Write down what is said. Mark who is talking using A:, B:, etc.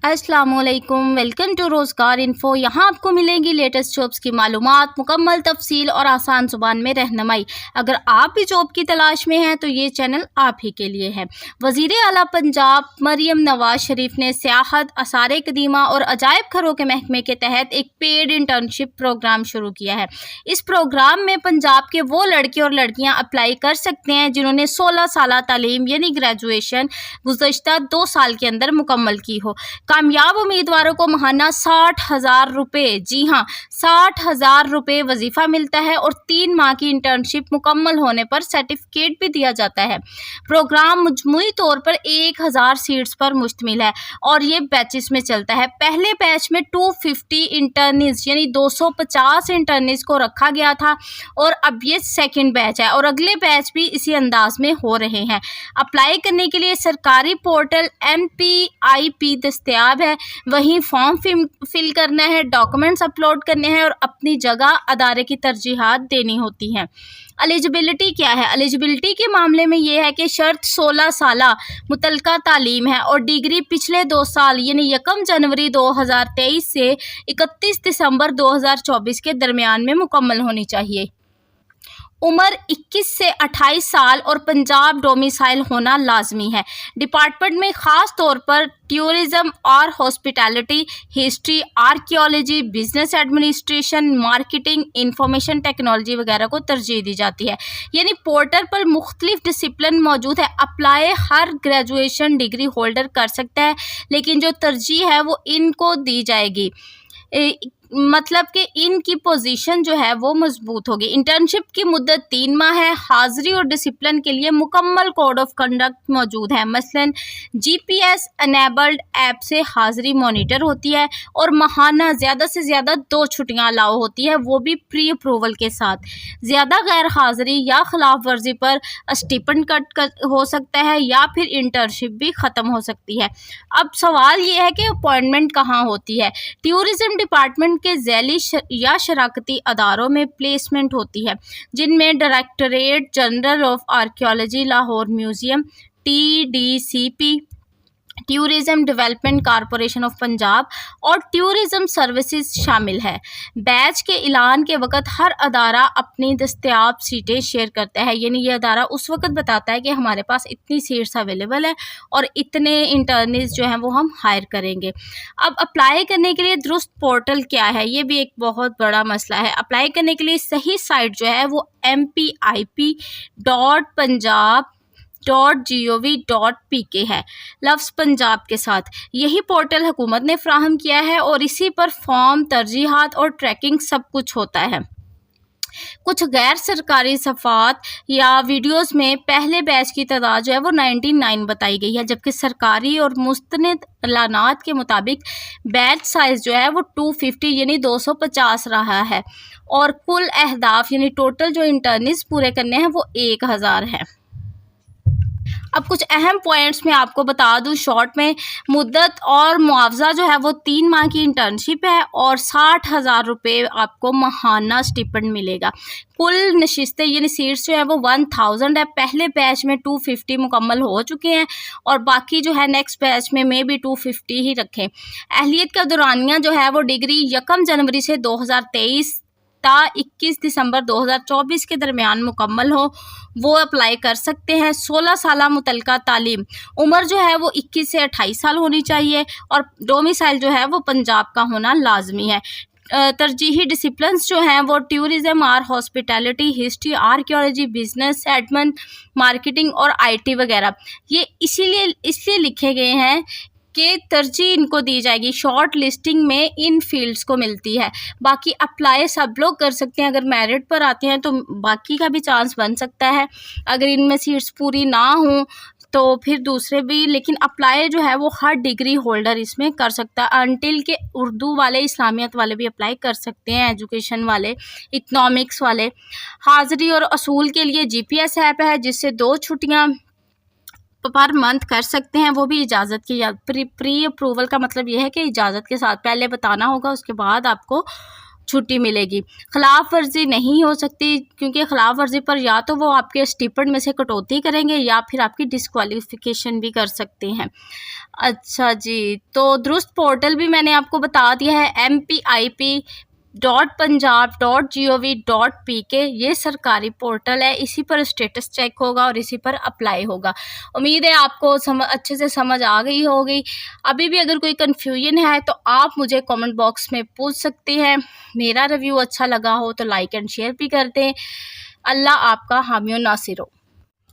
A: अस्सलाम वालेकुम, welcome to रोज़गार इन्फो। यहाँ आपको मिलेंगी लेटेस्ट जॉब्स की मालूमात, मुकम्मल तफसील और आसान ज़ुबान में रहनुमाई। अगर आप भी जॉब की तलाश में हैं तो ये चैनल आप ही के लिए है। वज़ीर आला पंजाब मरियम नवाज शरीफ ने सियाहत, आसार कदीमा और अजायब घरों के महकमे के तहत एक पेड इंटर्नशिप प्रोग्राम शुरू किया है। इस प्रोग्राम में पंजाब के वो लड़के और लड़कियाँ अप्लाई कर सकते हैं जिन्होंने 16 साल तालीम यानी ग्रेजुएशन गुज़श्ता 2 साल के अंदर मुकम्मल की हो। कामयाब उम्मीदवारों को महाना 60,000 रुपये, जी हाँ 60,000 रुपये वजीफ़ा मिलता है और 3 माह की इंटर्नशिप मुकम्मल होने पर सर्टिफिकेट भी दिया जाता है। प्रोग्राम मजमूई तौर पर 1000 सीट्स पर मुश्तमिल है और ये बैचेस में चलता है। पहले बैच में 250 इंटर्नीज यानी 250 इंटर्नीज को रखा गया था और अब ये सेकंड बैच है और अगले बैच भी इसी अंदाज में हो रहे हैं। अप्लाई करने के लिए सरकारी पोर्टल MPIP दस्तयाब है, वहीं फॉर्म फिल करना है, डॉक्यूमेंट्स अपलोड करने हैं और अपनी जगह अदारे की तरजीहात देनी होती हैं। एलिजिबिलिटी क्या है? एलिजिबिलिटी के मामले में ये है कि शर्त 16 साला मुतलका तालीम है और डिग्री पिछले 2 साल यानी 1 जनवरी 2023 से 31 दिसंबर 2024 के दरमियान में मुकम्मल होनी चाहिए। उम्र 21 से 28 साल और पंजाब डोमिसाइल होना लाजमी है। डिपार्टमेंट में ख़ास तौर पर टूरिज़्म और hospitality, history, archaeology, business administration, marketing, information technology वगैरह को तरजीह दी जाती है। यानी पोर्टल पर मुख्तलिफ डिसिप्लिन मौजूद है। अप्लाई हर ग्रेजुएशन डिग्री होल्डर कर सकता है, लेकिन जो तरजीह है वो इनको दी जाएगी। मतलब कि इनकी पोजीशन जो है वो मजबूत होगी। इंटर्नशिप की मुद्दत 3 माह है। हाज़िरी और डिसिप्लिन के लिए मुकम्मल कोड ऑफ कंडक्ट मौजूद है। मसलन GPS अनेबल्ड ऐप से हाज़िरी मॉनिटर होती है और माहाना ज़्यादा से ज़्यादा 2 छुट्टियां अलाउ होती है, वो भी प्री अप्रूवल के साथ। ज़्यादा गैर हाज़िरी या खिलाफ वर्जी पर स्टिपेंड कट हो सकता है या फिर इंटर्नशिप भी ख़त्म हो सकती है। अब सवाल ये है कि अपॉइंटमेंट कहाँ होती है? टूरिज़्म डिपार्टमेंट के ज़ैली या शराकती अदारों में प्लेसमेंट होती है, जिनमें directorate general of archaeology, Lahore museum, TDCP, tourism development corporation of Punjab और टूरिज़्म सर्विसेज शामिल है। बैच के ऐलान के वक्त हर अदारा अपनी दस्तयाब सीटें शेयर करता है, यानी ये अदारा उस वक्त बताता है कि हमारे पास इतनी सीट्स अवेलेबल है और इतने इंटर्नीज जो हैं वो हम हायर करेंगे। अब अप्लाई करने के लिए दुरुस्त पोर्टल क्या है, ये भी एक बहुत बड़ा मसला है। अप्लाई करने के लिए सही साइट जो है वो MPIP.punjab.gov.pk है, लफ्ज़ पंजाब के साथ। यही पोर्टल हुकूमत ने फ्राहम किया है और इसी पर फॉर्म, तरजीहात और ट्रैकिंग सब कुछ होता है। कुछ गैर सरकारी सफ़ात या वीडियोस में पहले बैच की तादाद जो है वो 99 बताई गई है, जबकि सरकारी और मुस्तनद एलानात के मुताबिक बैच साइज़ जो है वो 250 यानी 250 रहा है और कुल अहदाफ यानी टोटल जो इंटर्नीज पूरे करने हैं वो 1000 है। अब कुछ अहम पॉइंट्स मैं आपको बता दूं शॉर्ट में। मुद्दत और मुआवजा जो है वो 3 माह की इंटर्नशिप है और 60,000 रुपये आपको माहाना स्टिपेंड मिलेगा। कुल नशिस्तें यानी सीट्स जो है वो 1000 है। पहले बैच में 250 मुकम्मल हो चुके हैं और बाकी जो है नेक्स्ट बैच में भी 250 ही रखें। अहलियत का दौरानिया जो है वो डिग्री 1 जनवरी से 2023 ता 21 दिसंबर 2024 के दरमियान मुकम्मल हो, वो अप्लाई कर सकते हैं। 16 साल मुतलका तालीम, उम्र जो है वो 21 से 28 साल होनी चाहिए और डोमिसाइल जो है वो पंजाब का होना लाजमी है। तरजीही डिसिप्लिन्स जो हैं वो टूरिज़्म और hospitality, history, archaeology, business admin, marketing और IT वगैरह। ये इसलिए लिखे गए हैं कि तरजीह इनको दी जाएगी। शॉर्ट लिस्टिंग में इन फील्ड्स को मिलती है। बाकी अप्लाई सब लोग कर सकते हैं। अगर मेरिट पर आते हैं तो बाकी का भी चांस बन सकता है। अगर इनमें सीट्स पूरी ना हों तो फिर दूसरे भी, लेकिन अप्लाई जो है वो हर डिग्री होल्डर इसमें कर सकता है। अनटिल के उर्दू वाले, इस्लामियत वाले भी अप्लाई कर सकते हैं, एजुकेशन वाले, इकनॉमिक्स वाले। हाज़िरी और असूल के लिए GPS ऐप है जिससे 2 छुट्टियाँ पर मंथ कर सकते हैं, वो भी इजाज़त की या प्री अप्रूवल का मतलब ये है कि इजाज़त के साथ पहले बताना होगा, उसके बाद आपको چھٹی ملے گی۔ خلاف ورزی نہیں ہو سکتی، کیونکہ خلاف ورزی پر یا تو وہ آپ کے اسٹیپنڈ میں سے کٹوتی کریں گے یا پھر آپ کی ڈسکوالیفیکیشن بھی کر سکتے ہیں۔ اچھا جی، تو درست پورٹل بھی میں نے آپ کو بتا دیا ہے، MPIP.punjab.gov.pk، یہ سرکاری پورٹل ہے، اسی پر اسٹیٹس چیک ہوگا اور اسی پر اپلائی ہوگا۔ امید ہے آپ کو اچھے سے سمجھ آ گئی ہوگی۔ ابھی بھی اگر کوئی کنفیوژن ہے تو آپ مجھے کامنٹ باکس میں پوچھ سکتے ہیں۔ میرا ریویو اچھا لگا ہو تو لائک اینڈ شیئر بھی کر دیں۔ اللہ آپ کا حامی و ناصر ہو۔